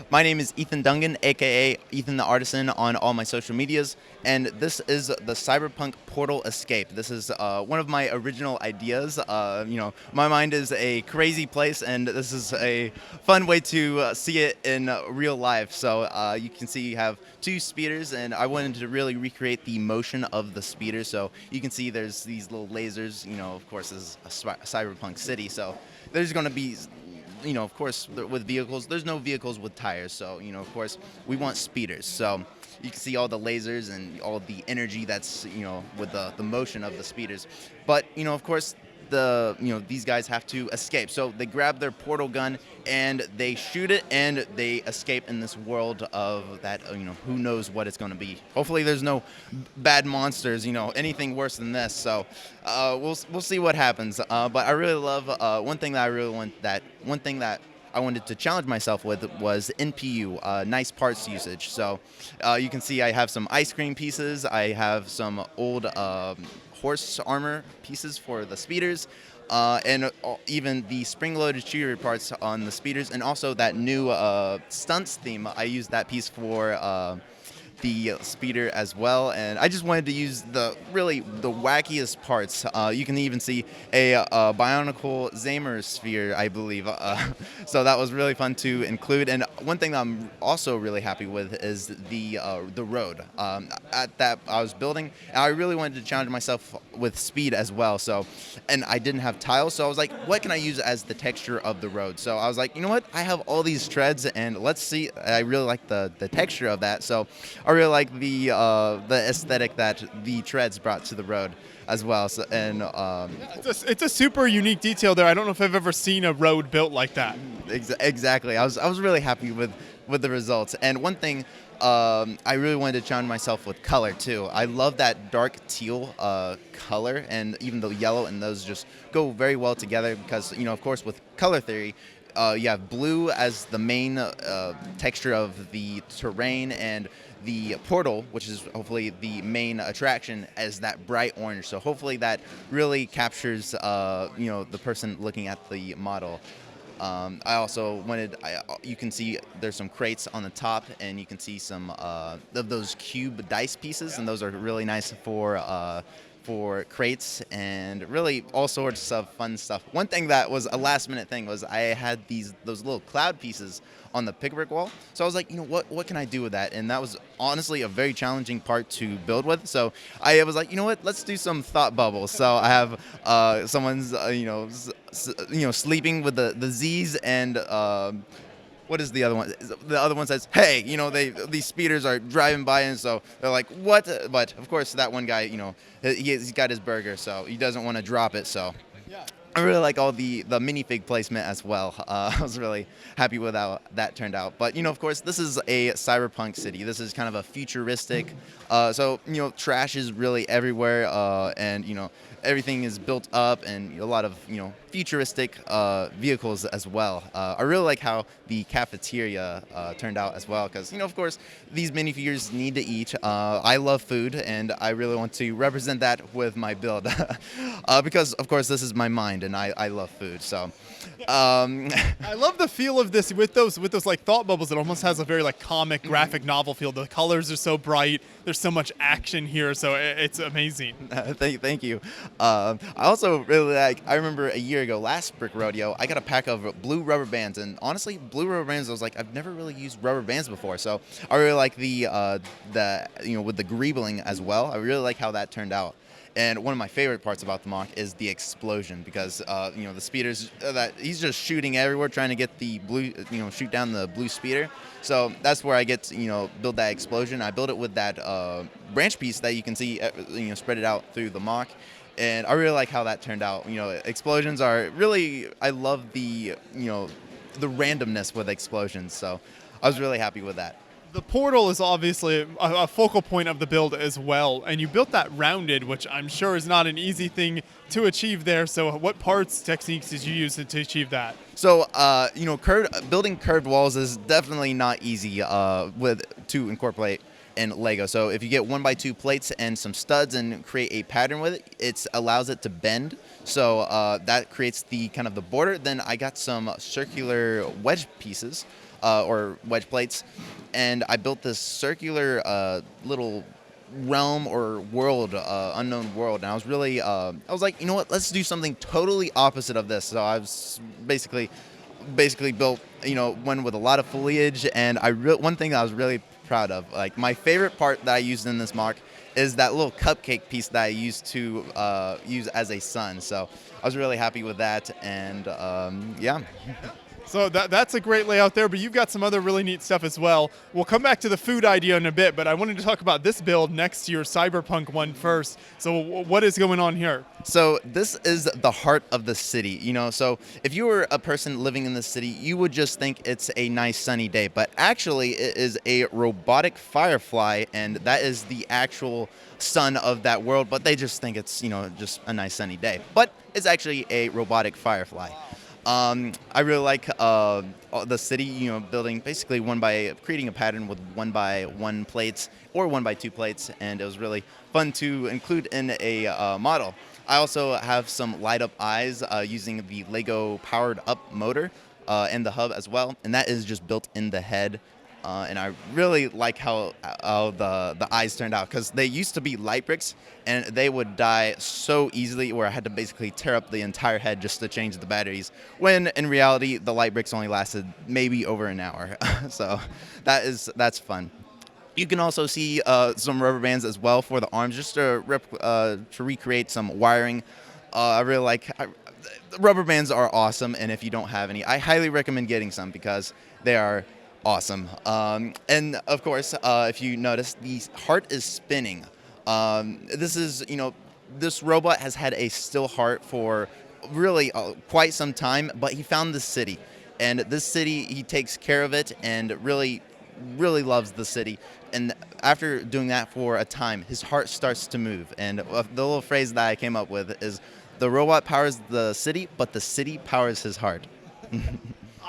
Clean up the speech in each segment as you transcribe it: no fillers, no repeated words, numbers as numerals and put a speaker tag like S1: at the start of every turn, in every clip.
S1: My name is Ethan Dungan, aka Ethan the Artisan, on all my social medias, and this is the Cyberpunk Portal Escape. This is one of my original ideas. My mind is a crazy place, and this is a fun way to see it in real life. So you can see you have two speeders, and I wanted to really recreate the motion of the speeder. So you can see there's these little lasers. Of course, this is a cyberpunk city, so there's going to be of course, with vehicles, there's no vehicles with tires. So, of course, we want speeders. So you can see all the lasers and all the energy that's, with the motion of the speeders. But, of course, these guys have to escape. So they grab their portal gun and they shoot it and they escape in this world of that, who knows what it's going to be. Hopefully there's no bad monsters, anything worse than this. So we'll see what happens. But I really love one thing that I wanted to challenge myself with was NPU, nice parts usage. So you can see I have some ice cream pieces. I have some old horse armor pieces for the speeders, and even the spring-loaded shooter parts on the speeders, and also that new stunts theme. I used that piece for the speeder as well, and I just wanted to use the wackiest parts. You can even see a bionicle Zamer sphere, I believe. So that was really fun to include. And one thing that I'm also really happy with is the road. At that I was building, and I really wanted to challenge myself with speed as well. So, and I didn't have tiles, so I was like, what can I use as the texture of the road? So I was like, you know what? I have all these treads, and let's see. I really like the texture of that. So I really like the aesthetic that the treads brought to the road as well. So, and
S2: it's a super unique detail there. I don't know if I've ever seen a road built like that.
S1: Exactly. I was really happy with the results. And one thing I really wanted to challenge myself with color too. I love that dark teal color, and even the yellow, and those just go very well together because of course with color theory. You have blue as the main texture of the terrain, and the portal, which is hopefully the main attraction, as that bright orange. So hopefully that really captures, the person looking at the model. I also wanted, you can see there's some crates on the top, and you can see some of those cube dice pieces, and those are really nice for crates, and really all sorts of fun stuff. One thing that was a last minute thing was I had those little cloud pieces on the pickbrick wall. So I was like, what can I do with that? And that was honestly a very challenging part to build with. So I was like, let's do some thought bubbles. So I have someone's sleeping with the Z's, and what is the other one? The other one says, hey, these speeders are driving by, and so they're like, what? But of course, that one guy, he's got his burger, so he doesn't want to drop it. So I really like all the minifig placement as well. I was really happy with how that turned out. But, of course, this is a cyberpunk city. This is kind of a futuristic. So, trash is really everywhere, and, everything is built up, and a lot of, futuristic vehicles as well. I really like how the cafeteria turned out as well because, of course, these minifigures need to eat. I love food, and I really want to represent that with my build because, of course, this is my mind, and I love food. So
S2: I love the feel of this with those like thought bubbles. It almost has a very like comic graphic novel feel. The colors are so bright. There's so much action here, so it's amazing.
S1: Thank you. I also really like. I remember a year ago, last Brick Rodeo, I got a pack of blue rubber bands, and honestly, blue rubber bands. I was like, I've never really used rubber bands before, so I really like the with the greebling as well. I really like how that turned out. And one of my favorite parts about the mock is the explosion because, the speeders, that he's just shooting everywhere trying to get the blue, shoot down the blue speeder. So that's where I get to, build that explosion. I build it with that branch piece that you can see, spread it out through the mock. And I really like how that turned out. Explosions are really, I love the randomness with explosions. So I was really happy with that.
S2: The portal is obviously a focal point of the build as well, and you built that rounded, which I'm sure is not an easy thing to achieve there. So what parts, techniques did you use to achieve that?
S1: So, building curved walls is definitely not easy to incorporate in Lego. So if you get 1x2 plates and some studs and create a pattern with it, it allows it to bend. So that creates the kind of the border. Then I got some circular wedge pieces or wedge plates, and I built this circular little realm or world, unknown world, and I was like, you know what, let's do something totally opposite of this. So I was basically built, one with a lot of foliage, and one thing that I was really proud of, like my favorite part that I used in this mock is that little cupcake piece that I used to use as a sun. So I was really happy with that, and yeah.
S2: So that's a great layout there, but you've got some other really neat stuff as well. We'll come back to the food idea in a bit, but I wanted to talk about this build next to your Cyberpunk one first. So what is going on here?
S1: So this is the heart of the city, so if you were a person living in the city, you would just think it's a nice sunny day, but actually it is a robotic firefly, and that is the actual sun of that world, but they just think it's, just a nice sunny day. But it's actually a robotic firefly. I really like the city, building basically creating a pattern with 1x1 plates or 1x2 plates, and it was really fun to include in a model. I also have some light up eyes using the Lego powered up motor and the hub as well, and that is just built in the head. And I really like how the eyes turned out, because they used to be light bricks and they would die so easily, where I had to basically tear up the entire head just to change the batteries, when in reality the light bricks only lasted maybe over an hour. So that's fun. You can also see some rubber bands as well for the arms, just to recreate some wiring. I really like the rubber bands are awesome, and if you don't have any, I highly recommend getting some, because they are awesome. And of course, if you notice, the heart is spinning. This robot has had a still heart for really quite some time, but he found this city, and this city, he takes care of it and really loves the city. And after doing that for a time, his heart starts to move. And the little phrase that I came up with is, the robot powers the city, but the city powers his heart.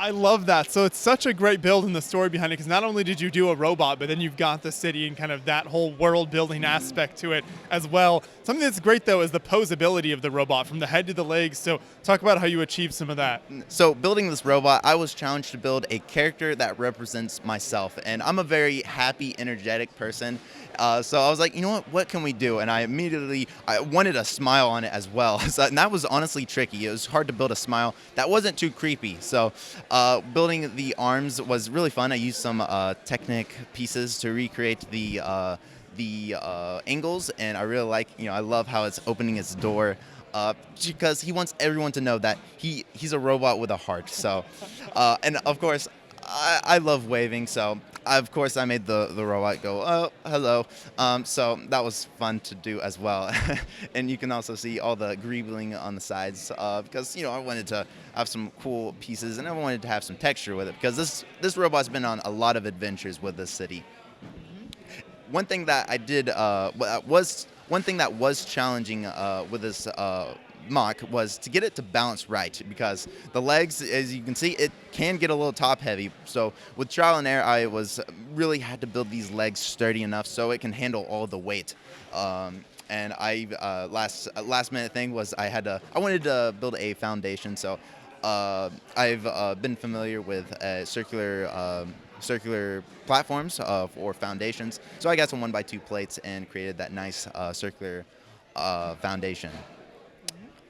S2: I love that. So it's such a great build in the story behind it, because not only did you do a robot, but then you've got the city and kind of that whole world building aspect to it as well. Something that's great, though, is the posability of the robot from the head to the legs. So talk about how you achieved some of that.
S1: So building this robot, I was challenged to build a character that represents myself, and I'm a very happy, energetic person. So I was like, you know what can we do? And I wanted a smile on it as well. And that was honestly tricky. It was hard to build a smile that wasn't too creepy. So building the arms was really fun. I used some Technic pieces to recreate the angles, and I really I love how it's opening its door. Because he wants everyone to know that he's a robot with a heart. So, and of course, I love waving, so of course I made the robot go, oh, hello. So that was fun to do as well. And you can also see all the greebling on the sides, because I wanted to have some cool pieces, and I wanted to have some texture with it, because this robot's been on a lot of adventures with this city. One thing that I did one thing that was challenging with this mock was to get it to balance right, because the legs, as you can see, it can get a little top heavy. So with trial and error, I really had to build these legs sturdy enough so it can handle all the weight. And last minute thing was I wanted to build a foundation. So I've been familiar with circular platforms or foundations. So I got some 1x2 plates and created that nice circular foundation.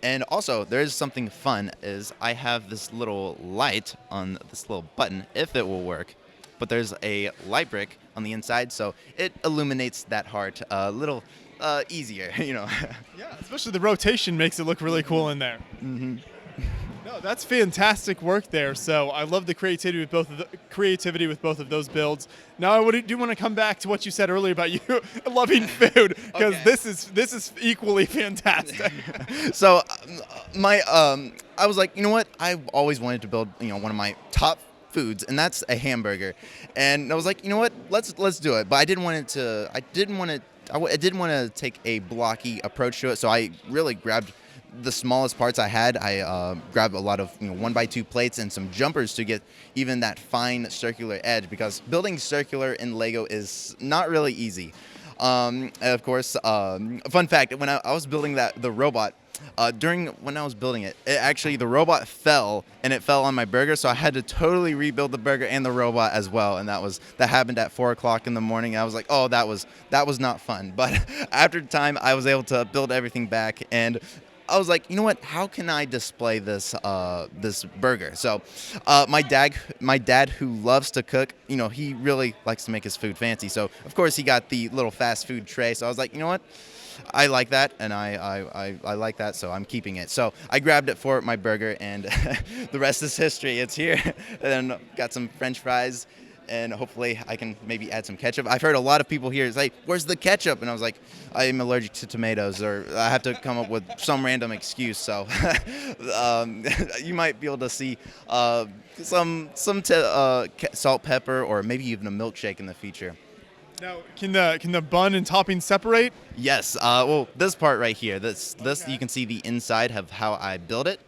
S1: And also, there's something fun, is I have this little light on this little button, if it will work. But there's a light brick on the inside, so it illuminates that heart a little easier,
S2: Yeah, especially the rotation makes it look really cool in there.
S1: Mm-hmm.
S2: No, that's fantastic work there. So I love the creativity with both of those builds. Now I do want to come back to what you said earlier about you loving food, because
S1: Okay.
S2: this is equally fantastic.
S1: So I was like, you know what? I've always wanted to build, one of my top foods, and that's a hamburger. And I was like, you know what? Let's do it. But I didn't want to take a blocky approach to it. So I really grabbed the smallest parts I had. I grabbed a lot of 1x2 plates and some jumpers to get even that fine circular edge, because building circular in Lego is not really easy. Of course, fun fact, when I was building the robot, During when I was building it, actually the robot fell and it fell on my burger, so I had to totally rebuild the burger and the robot as well. And that happened at 4 o'clock in the morning. I was like, oh, that was not fun. But after time, I was able to build everything back, and I was like, you know what? How can I display this burger? So, my dad who loves to cook, he really likes to make his food fancy. So, of course, he got the little fast food tray. So I was like, you know what? I like that, and I like that, so I'm keeping it. So I grabbed it for my burger, and the rest is history. It's here, and then got some French fries. And hopefully I can maybe add some ketchup. I've heard a lot of people here say, "Where's the ketchup?" And I was like, "I'm allergic to tomatoes," or I have to come up with some random excuse. So you might be able to see some salt, pepper, or maybe even a milkshake in the future.
S2: Now, can the bun and topping separate?
S1: Yes. Well, this part right here, this
S2: Okay.
S1: you can see the inside of how I built it.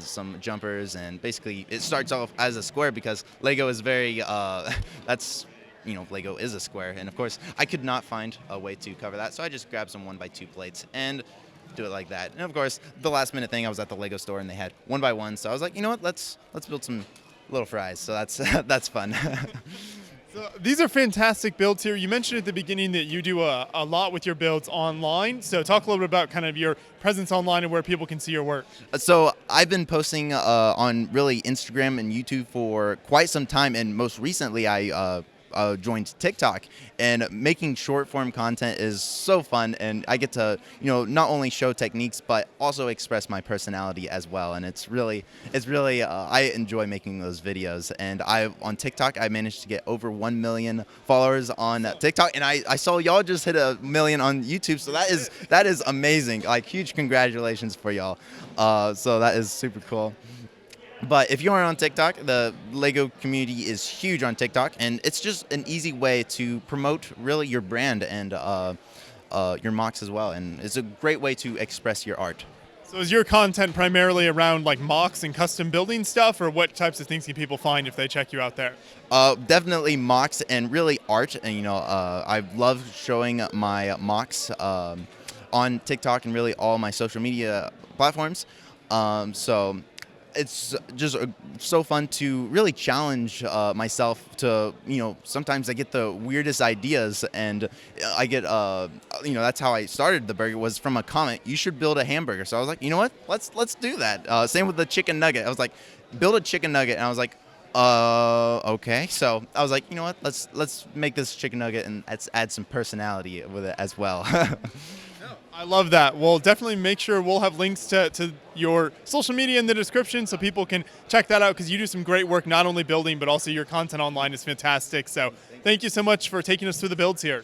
S1: Some jumpers, and basically it starts off as a square because Lego is very that's Lego is a square, and of course I could not find a way to cover that, so I just grabbed some 1x2 plates and do it like that. And of course the last minute thing, I was at the Lego store and they had 1x1, so I was like, you know what, let's build some little fries. So that's that's fun.
S2: So these are fantastic builds here. You mentioned at the beginning that you do a lot with your builds online. So talk a little bit about kind of your presence online and where people can see your work.
S1: So I've been posting on really Instagram and YouTube for quite some time, and most recently I joined TikTok. And making short form content is so fun, and I get to not only show techniques but also express my personality as well. And it's really I enjoy making those videos. And on TikTok I managed to get over 1 million followers on TikTok, and I saw y'all just hit 1 million on YouTube. So that is amazing. Like, huge congratulations for y'all. So that is super cool. But if you aren't on TikTok, the Lego community is huge on TikTok, and it's just an easy way to promote really your brand and your mocks as well. And it's a great way to express your art.
S2: So is your content primarily around like mocks and custom building stuff, or what types of things can people find if they check you out there?
S1: Definitely mocks and really art. And I love showing my mocks on TikTok and really all my social media platforms. So it's just so fun to really challenge myself to, sometimes I get the weirdest ideas, and I get, that's how I started the burger, was from a comment, you should build a hamburger. So I was like, you know what, let's do that. Same with the chicken nugget. I was like, build a chicken nugget. And I was like, okay. So I was like, you know what, let's make this chicken nugget and let's add some personality with it as well.
S2: I love that. Well, definitely make sure we'll have links to your social media in the description so people can check that out, because you do some great work, not only building, but also your content online is fantastic. So thank you so much for taking us through the builds here.